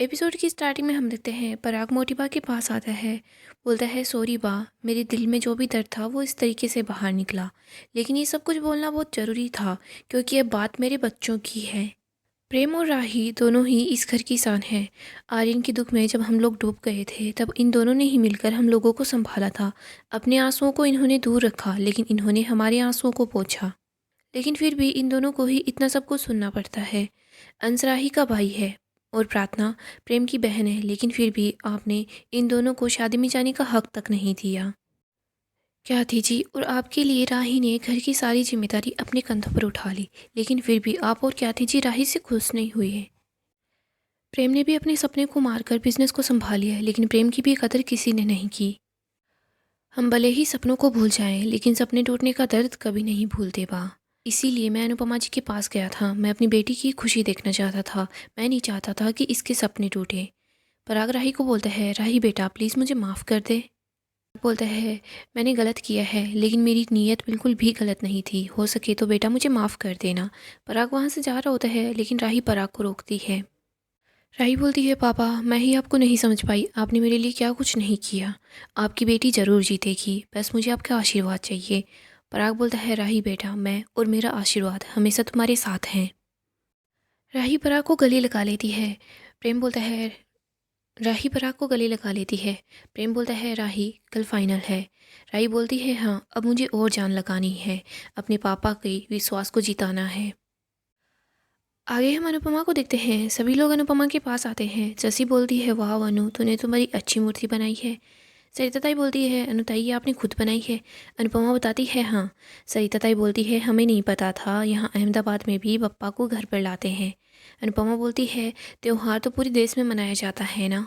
Episode की starting में हम देखते हैं पराग मोटिबा के पास आता है। बोलता है सॉरी बा, मेरे दिल में जो भी दर्द था वो इस तरीके से बाहर निकला। लेकिन ये सब कुछ बोलना बहुत ज़रूरी था क्योंकि ये बात मेरे बच्चों की है। प्रेम और राही दोनों ही इस घर की शान है। आर्यन के दुख में जब हम लोग डूब गए थे तब इन दोनों ने ही मिलकर हम लोगों को संभाला था। अपने आंसुओं को इन्होंने दूर रखा लेकिन इन्होंने हमारे आंसुओं को पोंछा। लेकिन फिर भी इन दोनों को ही इतना सब कुछ सुनना पड़ता है। अंश राही का भाई है और प्रार्थना प्रेम की बहन है, लेकिन फिर भी आपने इन दोनों को शादी में जाने का हक तक नहीं दिया। क्या थी जी, और आपके लिए राही ने घर की सारी जिम्मेदारी अपने कंधों पर उठा ली, लेकिन फिर भी आप और क्या थी जी राही से खुश नहीं हुए हैं। प्रेम ने भी अपने सपने को मारकर बिजनेस को संभाल लिया है, लेकिन प्रेम की भी कदर किसी ने नहीं की। हम भले ही सपनों को भूल जाएं, लेकिन सपने टूटने का दर्द कभी नहीं भूलते बा। इसीलिए मैं अनुपमा जी के पास गया था। मैं अपनी बेटी की खुशी देखना चाहता था। मैं नहीं चाहता था कि इसके सपने टूटे। पराग राही को बोलता है, राही बेटा प्लीज़ मुझे माफ़ कर दे। बोलता है, मैंने गलत किया है लेकिन मेरी नीयत बिल्कुल भी गलत नहीं थी। हो सके तो बेटा मुझे माफ़ कर देना। पराग वहाँ से जा रहा होता है लेकिन राही पराग को रोकती है। राही बोलती है, पापा मैं ही आपको नहीं समझ पाई, आपने मेरे लिए क्या कुछ नहीं किया। आपकी बेटी ज़रूर जीतेगी, बस मुझे आपका आशीर्वाद चाहिए। पराग बोलता है, राही बेटा मैं और मेरा आशीर्वाद हमेशा तुम्हारे साथ हैं। राही पराग को गले लगा लेती है। प्रेम बोलता है, राही पराग को गले लगा लेती है। प्रेम बोलता है, राही कल फाइनल है। राही बोलती है, हाँ अब मुझे और जान लगानी है, अपने पापा के विश्वास को जिताना है। आगे हम अनुपमा को देखते हैं। सभी लोग अनुपमा के पास आते हैं। जसी बोलती है, वाह अनु तूने तो बड़ी अच्छी मूर्ति बनाई है। सरिता ताई बोलती है, अनु ताई ये आपने खुद बनाई है। अनुपमा बताती है, हाँ। सरिता ताई बोलती है, हमें नहीं पता था यहाँ अहमदाबाद में भी बप्पा को घर पर लाते हैं। अनुपमा बोलती है, त्योहार तो पूरे देश में मनाया जाता है ना।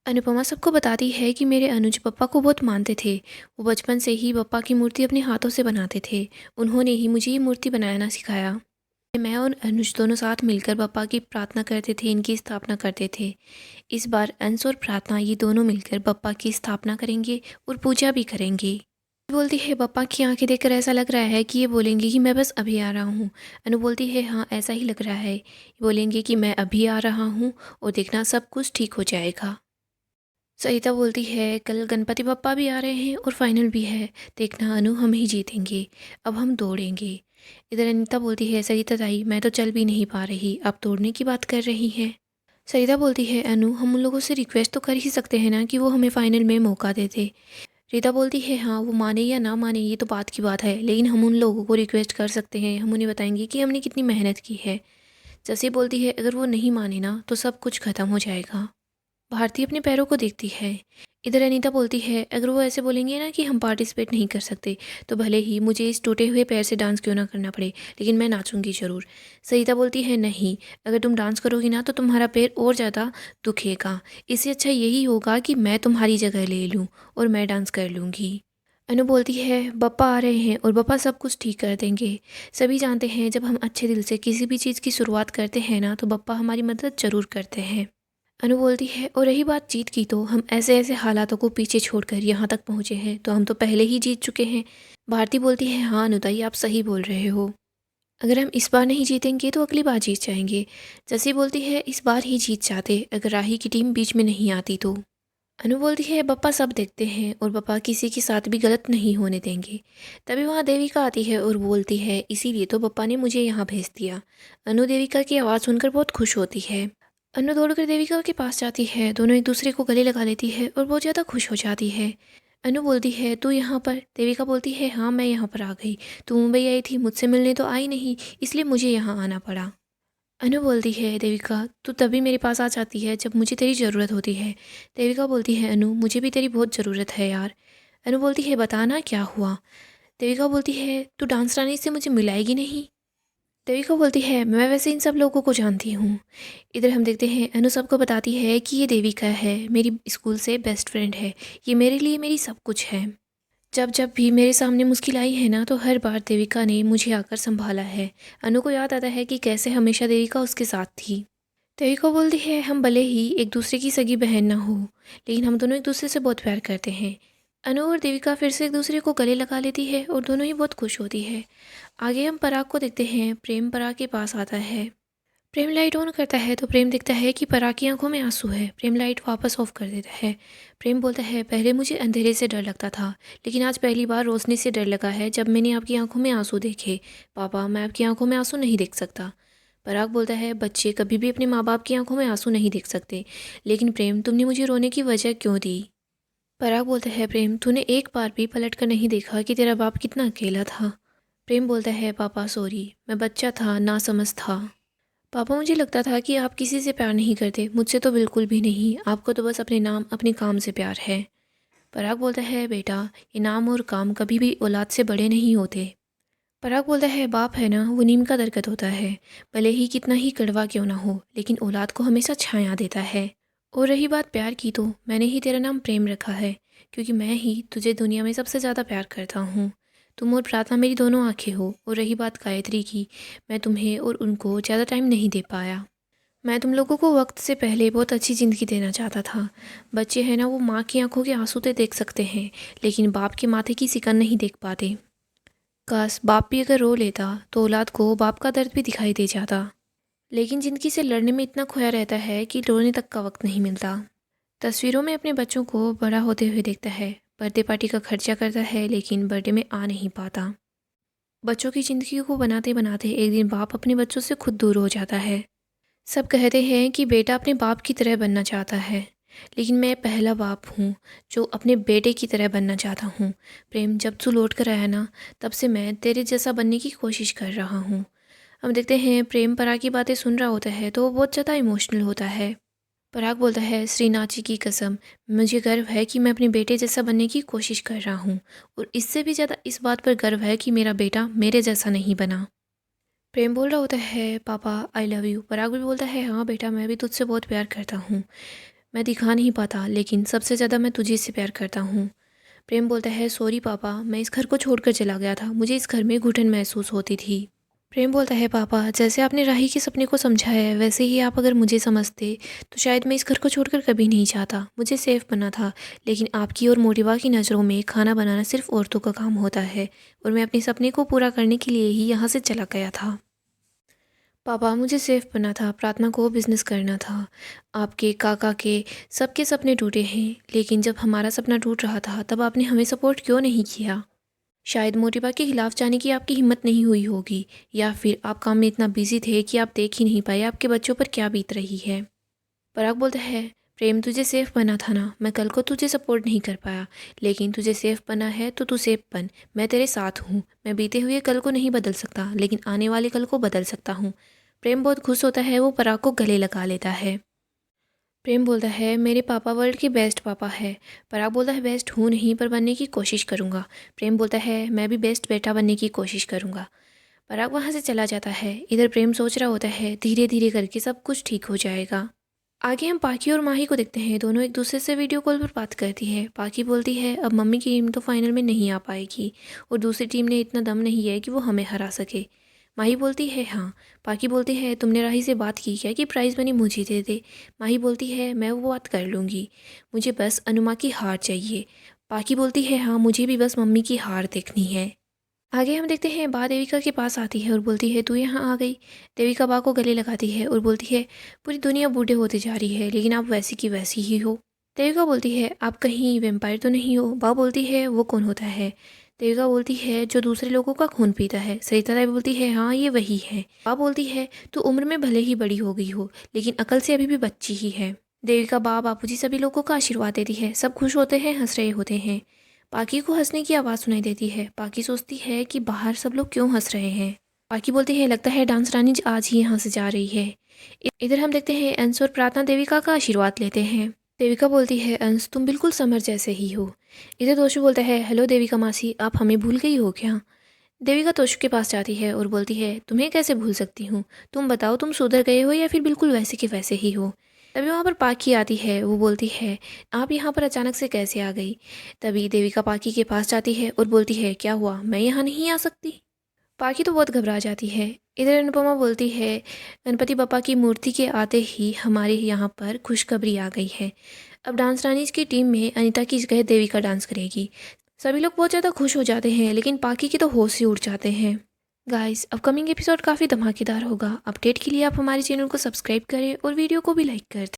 अनुपमा सबको बताती है कि मेरे अनुज पप्पा को बहुत मानते थे। वो बचपन से ही पप्पा की मूर्ति अपने हाथों से बनाते थे। उन्होंने ही मुझे ये मूर्ति बनाना सिखाया। मैं और अनुज दोनों साथ मिलकर बप्पा की प्रार्थना करते थे, इनकी स्थापना करते थे। इस बार अंश और प्रार्थना ये दोनों मिलकर बप्पा की स्थापना करेंगे और पूजा भी करेंगे। बोलती है, बप्पा की आंखें देखकर ऐसा लग रहा है कि ये बोलेंगे कि मैं बस अभी आ रहा हूँ। अनु बोलती है, हाँ ऐसा ही लग रहा है, ये बोलेंगे कि मैं अभी आ रहा हूँ और देखना सब कुछ ठीक हो जाएगा। सरिता बोलती है, कल गणपति बप्पा भी आ रहे हैं और फाइनल भी है, देखना अनु हम ही जीतेंगे, अब हम दौड़ेंगे। इधर अनीता बोलती है, सरिता ताई मैं तो चल भी नहीं पा रही, आप दौड़ने की बात कर रही हैं। सरिता बोलती है, अनु हम उन लोगों से रिक्वेस्ट तो कर ही सकते हैं ना कि वो हमें फाइनल में मौका दे दे। रीता बोलती है, हाँ वो माने या ना माने ये तो बात की बात है, लेकिन हम उन लोगों को रिक्वेस्ट कर सकते हैं, हम उन्हें बताएंगे कि हमने कितनी मेहनत की है। जैसे बोलती है, अगर वो नहीं माने ना तो सब कुछ खत्म हो जाएगा। भारती अपने पैरों को देखती है। इधर अनीता बोलती है, अगर वो ऐसे बोलेंगे ना कि हम पार्टिसिपेट नहीं कर सकते तो भले ही मुझे इस टूटे हुए पैर से डांस क्यों ना करना पड़े, लेकिन मैं नाचूंगी ज़रूर। सरिता बोलती है, नहीं अगर तुम डांस करोगी ना तो तुम्हारा पैर और ज़्यादा दुखेगा, इससे अच्छा यही होगा कि मैं तुम्हारी जगह ले लूँ और मैं डांस कर लूँगी। अनु बोलती है, बप्पा आ रहे हैं और बप्पा सब कुछ ठीक कर देंगे। सभी जानते हैं जब हम अच्छे दिल से किसी भी चीज़ की शुरुआत करते हैं ना तो बप्पा हमारी मदद ज़रूर करते हैं। अनु बोलती है, और रही बात जीत की तो हम ऐसे ऐसे हालातों को पीछे छोड़कर यहाँ तक पहुँचे हैं तो हम तो पहले ही जीत चुके हैं। भारती बोलती है, हाँ अनुताई आप सही बोल रहे हो, अगर हम इस बार नहीं जीतेंगे तो अगली बार जीत जाएंगे। जैसी बोलती है, इस बार ही जीत जाते अगर राही की टीम बीच में नहीं आती तो। अनु बोलती है, बप्पा सब देखते हैं और बप्पा किसी के साथ भी गलत नहीं होने देंगे। तभी वहाँ देविका आती है और बोलती है, इसीलिए तो बप्पा ने मुझे यहाँ भेज दिया। अनु देविका की आवाज़ सुनकर बहुत खुश होती है। अनु दौड़कर देविका के पास जाती है, दोनों एक दूसरे को गले लगा लेती है और बहुत ज़्यादा खुश हो जाती है। अनु बोलती है, तू यहाँ पर? देविका बोलती है, हाँ मैं यहाँ पर आ गई, तू मुंबई आई थी, मुझसे मिलने तो आई नहीं, इसलिए मुझे यहाँ आना पड़ा। अनु बोलती है, देविका तू तभी मेरे पास आ जाती है जब मुझे तेरी ज़रूरत होती है। देविका बोलती है, अनु मुझे भी तेरी बहुत ज़रूरत है यार। अनु बोलती है, बताना क्या हुआ। देविका बोलती है, तू डांस रानी से मुझे मिलाएगी नहीं। देविका बोलती है, मैं वैसे इन सब लोगों को जानती हूँ। इधर हम देखते हैं अनु सबको बताती है कि ये देविका है, मेरी स्कूल से बेस्ट फ्रेंड है, ये मेरे लिए मेरी सब कुछ है। जब जब भी मेरे सामने मुश्किल आई है ना तो हर बार देविका ने मुझे आकर संभाला है। अनु को याद आता है कि कैसे हमेशा देविका उसके साथ थी। देविका बोलती है, हम भले ही एक दूसरे की सगी बहन ना हो, लेकिन हम दोनों एक दूसरे से बहुत प्यार करते हैं। अनु और देविका फिर से एक दूसरे को गले लगा लेती है और दोनों ही बहुत खुश होती है। आगे हम पराग को देखते हैं। प्रेम पराग के पास आता है। प्रेम लाइट ऑन करता है तो प्रेम देखता है कि पराग की आंखों में आंसू है। प्रेम लाइट वापस ऑफ कर देता है। प्रेम बोलता है, पहले मुझे अंधेरे से डर लगता था, लेकिन आज पहली बार रोशनी से डर लगा है जब मैंने आपकी आंखों में आंसू देखे। पापा, मैं आपकी आंखों में आंसू नहीं देख सकता। पराग बोलता है, बच्चे कभी भी अपने माँ बाप की आंखों में आंसू नहीं देख सकते। लेकिन प्रेम, तुमने मुझे रोने की वजह क्यों दी? पराग बोलता है, प्रेम, तूने एक बार भी पलट कर नहीं देखा कि तेरा बाप कितना अकेला था। प्रेम बोलता है, पापा सॉरी, मैं बच्चा था, ना समझ था। पापा, मुझे लगता था कि आप किसी से प्यार नहीं करते, मुझसे तो बिल्कुल भी नहीं। आपको तो बस अपने नाम अपने काम से प्यार है। पराग बोलता है, बेटा, ये नाम और काम कभी भी औलाद से बड़े नहीं होते। पराग बोलता है, बाप है ना, वो नीम का दरख्त होता है, भले ही कितना ही कड़वा क्यों ना हो, लेकिन औलाद को हमेशा छाया देता है। और रही बात प्यार की, तो मैंने ही तेरा नाम प्रेम रखा है, क्योंकि मैं ही तुझे दुनिया में सबसे ज़्यादा प्यार करता हूँ। तुम और प्रार्थना मेरी दोनों आंखें हो। और रही बात गायत्री की, मैं तुम्हें और उनको ज़्यादा टाइम नहीं दे पाया। मैं तुम लोगों को वक्त से पहले बहुत अच्छी ज़िंदगी देना चाहता था। बच्चे हैं ना, वो माँ की आंखों के आंसू तो देख सकते हैं, लेकिन बाप के माथे की सिकन नहीं देख पाते। काश बाप भी अगर रो लेता तो औलाद को बाप का दर्द भी दिखाई दे जाता। लेकिन ज़िंदगी से लड़ने में इतना खोया रहता है कि रोने तक का वक्त नहीं मिलता। तस्वीरों में अपने बच्चों को बड़ा होते हुए देखता है, बर्थडे पार्टी का खर्चा करता है, लेकिन बर्थडे में आ नहीं पाता। बच्चों की ज़िंदगी को बनाते बनाते एक दिन बाप अपने बच्चों से खुद दूर हो जाता है। सब कहते हैं कि बेटा अपने बाप की तरह बनना चाहता है, लेकिन मैं पहला बाप हूँ जो अपने बेटे की तरह बनना चाहता हूँ। प्रेम, जब तू लौट कर आया ना, तब से मैं तेरे जैसा बनने की कोशिश कर रहा हूँ। हम देखते हैं प्रेम पराग की बातें सुन रहा होता है तो वो बहुत ज़्यादा इमोशनल होता है। पराग बोलता है, श्रीनाथ जी की कसम, मुझे गर्व है कि मैं अपने बेटे जैसा बनने की कोशिश कर रहा हूँ, और इससे भी ज़्यादा इस बात पर गर्व है कि मेरा बेटा मेरे जैसा नहीं बना। प्रेम बोल रहा होता है, पापा आई लव यू। पराग भी बोलता है, हाँ बेटा, मैं भी तुझसे बहुत प्यार करता हूँ। मैं दिखा नहीं पाता, लेकिन सबसे ज़्यादा मैं तुझे से प्यार करता हूँ। प्रेम बोलता है, सॉरी पापा, मैं इस घर को छोड़कर चला गया था, मुझे इस घर में घुटन महसूस होती थी। प्रेम बोलता है, पापा, जैसे आपने राही के सपने को समझाया है, वैसे ही आप अगर मुझे समझते तो शायद मैं इस घर को छोड़कर कभी नहीं चाहता। मुझे सेफ बनना था, लेकिन आपकी और मोटिवा की नज़रों में खाना बनाना सिर्फ औरतों का काम होता है, और मैं अपने सपने को पूरा करने के लिए ही यहाँ से चला गया था। पापा, मुझे सेफ बनना था, प्रार्थना को बिजनेस करना था। आपके काका के सबके सपने टूटे हैं, लेकिन जब हमारा सपना टूट रहा था तब आपने हमें सपोर्ट क्यों नहीं किया? शायद मोटिवा के खिलाफ जाने की आपकी हिम्मत नहीं हुई होगी, या फिर आप काम में इतना बिजी थे कि आप देख ही नहीं पाए आपके बच्चों पर क्या बीत रही है। पराग बोलता है, प्रेम, तुझे सेफ बना था ना, मैं कल को तुझे सपोर्ट नहीं कर पाया, लेकिन तुझे सेफ बना है तो तू सेफ बन। मैं तेरे साथ हूँ। मैं बीते हुए कल को नहीं बदल सकता, लेकिन आने वाले कल को बदल सकता हूँ। प्रेम बहुत खुश होता है, वो पराग को गले लगा लेता है। प्रेम बोलता है, मेरे पापा वर्ल्ड के बेस्ट पापा है। पराग बोलता है, बेस्ट हूँ नहीं, पर बनने की कोशिश करूँगा। प्रेम बोलता है, मैं भी बेस्ट बेटा बनने की कोशिश करूँगा। पराग वहाँ से चला जाता है। इधर प्रेम सोच रहा होता है, धीरे धीरे करके सब कुछ ठीक हो जाएगा। आगे हम पाखी और माही को देखते हैं। दोनों एक दूसरे से वीडियो कॉल पर बात करती है। पाखी बोलती है, अब मम्मी की टीम तो फाइनल में नहीं आ पाएगी, और दूसरी टीम ने इतना दम नहीं है कि वो हमें हरा सके। माही बोलती है, हाँ। पाखी बोलती है, तुमने राही से बात की क्या कि प्राइज़ मनी मुझे दे दे? माही बोलती है, मैं वो बात कर लूँगी, मुझे बस अनुमा की हार चाहिए। पाखी बोलती है, हाँ, मुझे भी बस मम्मी की हार देखनी है। आगे हम देखते हैं, बा देविका के पास आती है और बोलती है, तू यहाँ आ गई। देविका बा को गले लगाती है और बोलती है, पूरी दुनिया बूढ़े होते जा रही है, लेकिन आप वैसी की वैसी ही हो। देविका बोलती है, आप कहीं वेम्पायर तो नहीं हो? बा बोलती है, वो कौन होता है? देविका बोलती है, जो दूसरे लोगों का खून पीता है। सरिता राय बोलती है, हाँ, ये वही है। बा बोलती है, तू उम्र में भले ही बड़ी हो गई हो, लेकिन अकल से अभी भी बच्ची ही है। देविका बा बापूजी सभी लोगों का आशीर्वाद देती है। सब खुश होते हैं, हंस रहे होते हैं। पाकी को हंसने की आवाज़ सुनाई देती है। पाकी सोचती है कि बाहर सब लोग क्यों हंस रहे हैं। पाकी बोलती है, लगता है डांस रानी आज ही यहाँ से जा रही है। इधर हम देखते हैं, अंश और प्रार्थना देविका का आशीर्वाद लेते हैं। देविका बोलती है, अंश, तुम बिल्कुल समर जैसे ही हो। इधर तोशु बोलता है, हेलो देविका मासी, आप हमें भूल गई हो क्या? देविका तोशु के पास जाती है और बोलती है, तुम्हें कैसे भूल सकती हूँ? तुम बताओ, तुम सुधर गए हो या फिर बिल्कुल वैसे के वैसे ही हो? तभी वहाँ पर पाकी आती है। वो बोलती है, आप यहाँ पर अचानक से कैसे आ गई? तभी देविका पाकी के पास जाती है और बोलती है, क्या हुआ, मैं यहाँ नहीं आ सकती? पाकी तो बहुत घबरा जाती है। इधर अनुपमा बोलती है, गणपति बप्पा की मूर्ति के आते ही हमारे यहाँ पर खुशखबरी आ गई है। अब डांस रानीज की टीम में अनीता की जगह देविका डांस करेगी। सभी लोग बहुत ज़्यादा खुश हो जाते हैं, लेकिन पाकी के तो होश ही उड़ जाते हैं। गाइस अपकमिंग एपिसोड काफ़ी धमाकेदार होगा। अपडेट के लिए आप हमारे चैनल को सब्सक्राइब करें और वीडियो को भी लाइक कर दें।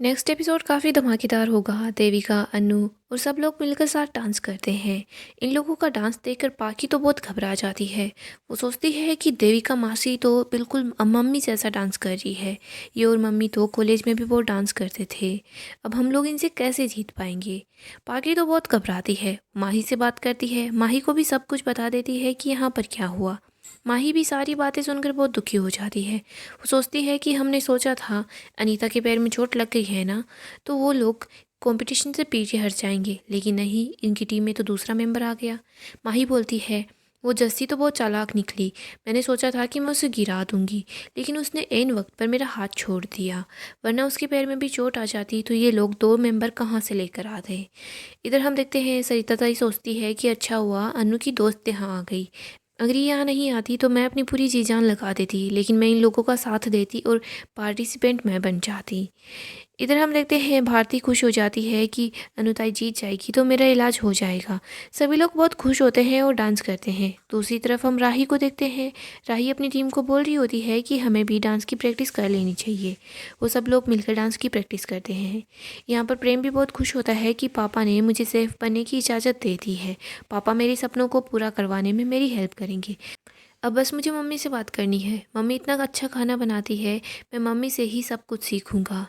नेक्स्ट एपिसोड काफ़ी धमाकेदार होगा। देविका, अनु और सब लोग मिलकर साथ डांस करते हैं। इन लोगों का डांस देखकर पाकी तो बहुत घबरा जाती है। वो सोचती है कि देविका मासी तो बिल्कुल मम्मी जैसा डांस कर रही है। ये और मम्मी तो कॉलेज में भी बहुत डांस करते थे। अब हम लोग इनसे कैसे जीत पाएंगे। पाकी तो बहुत घबराती है। माही से बात करती है। माही को भी सब कुछ बता देती है कि यहाँ पर क्या हुआ। माही भी सारी बातें सुनकर बहुत दुखी हो जाती है। वो सोचती है कि हमने सोचा था अनीता के पैर में चोट लग गई है ना, तो वो लोग कंपटीशन से पीछे हट जाएंगे, लेकिन नहीं, इनकी टीम में तो दूसरा मेंबर आ गया। माही बोलती है वो जस्सी तो बहुत चालाक निकली। मैंने सोचा था कि मैं उसे गिरा दूंगी, लेकिन उसने ऐन वक्त पर मेरा हाथ छोड़ दिया, वरना उसके पैर में भी चोट आ जाती तो ये लोग 2 मेंबर कहाँ से लेकर आते। इधर हम देखते हैं सरिता ताई सोचती है कि अच्छा हुआ अनु की दोस्त यहाँ आ गई। अगर ये यहाँ नहीं आती तो मैं अपनी पूरी जी जान लगा देती, लेकिन मैं इन लोगों का साथ देती और पार्टिसिपेंट मैं बन जाती। इधर हम देखते हैं भारती खुश हो जाती है कि अनुताई जीत जाएगी तो मेरा इलाज हो जाएगा। सभी लोग बहुत खुश होते हैं और डांस करते हैं। दूसरी तरफ हम राही को देखते हैं। राही अपनी टीम को बोल रही होती है कि हमें भी डांस की प्रैक्टिस कर लेनी चाहिए। वो सब लोग मिलकर डांस की प्रैक्टिस करते हैं। यहाँ पर प्रेम भी बहुत खुश होता है कि पापा ने मुझे सेफ बनने की इजाज़त दे दी है। पापा मेरे सपनों को पूरा करवाने में मेरी हेल्प करेंगे। अब बस मुझे मम्मी से बात करनी है। मम्मी इतना अच्छा खाना बनाती है, मैं मम्मी से ही सब कुछ सीखूंगा।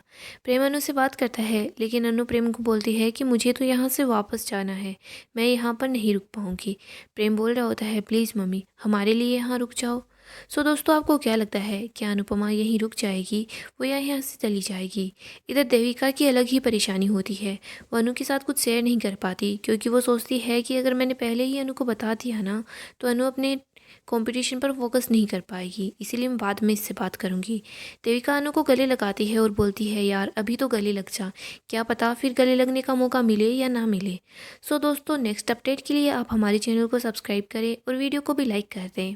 प्रेम अनु से बात करता है, लेकिन अनु प्रेम को बोलती है कि मुझे तो यहाँ से वापस जाना है, मैं यहाँ पर नहीं रुक पाऊँगी। प्रेम बोल रहा होता है प्लीज़ मम्मी हमारे लिए यहाँ रुक जाओ। सो दोस्तों, आपको क्या लगता है, क्या अनुपमा यहीं रुक जाएगी वो या यहाँ से चली जाएगी। इधर देविका की अलग ही परेशानी होती है। वो अनु के साथ कुछ शेयर नहीं कर पाती, क्योंकि वो सोचती है कि अगर मैंने पहले ही अनु को बता दिया ना, तो अनु अपने कंपटीशन पर फोकस नहीं कर पाएगी, इसीलिए मैं बाद में इससे बात करूंगी। देविका अनु को गले लगाती है और बोलती है यार अभी तो गले लग जा, क्या पता फिर गले लगने का मौका मिले या ना मिले। सो दोस्तों, नेक्स्ट अपडेट के लिए आप हमारे चैनल को सब्सक्राइब करें और वीडियो को भी लाइक कर दें।